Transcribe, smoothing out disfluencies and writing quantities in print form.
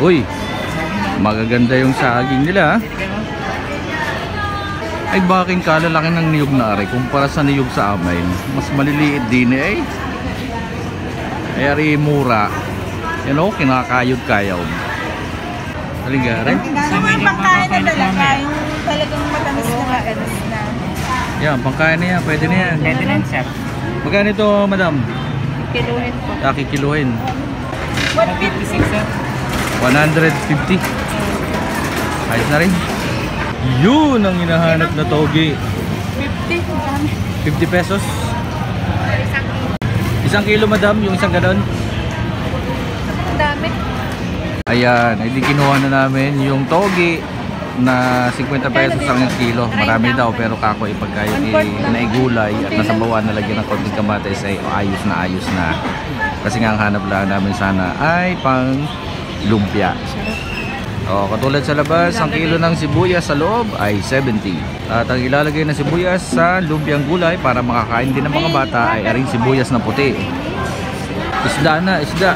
Uy, magaganda yung saging nila. Ay baking kalalaki ng niyog na ari kumpara sa niyog sa amin. Mas maliliit din eh. Ay ari mura. Yan o, kinakayod kayaw. Halika rin. Ano mo yung pagkain na talaga? Yung talagang matamis na matamis na. Yan, pangkain na yan. Pwede na yan. Pwede na yan, sir. Magkano ito, madam? Kiluhin po. Kikiluhin. 156, sir. 150. Ayos na rin. Yun ang hinahanap na togi. 50. 50 pesos. Isang kilo, madam, yung isang ganon. Ang dami. Ayan, hindi kinuha na namin yung togi na 50 pesos ang kilo. Marami daw pero kako ipagkaya naigulay at nasabawan na lagyan ng konting kamatis ay ayos na. Kasi nga ang hanap lang namin sana ay pang lumpia. O, katulad sa labas, ang kilo ng sibuyas sa loob ay 70. At ang ilalagay na sibuyas sa lumpiang gulay para makakain din ng mga bata ay aring sibuyas na puti. Isda na, isda.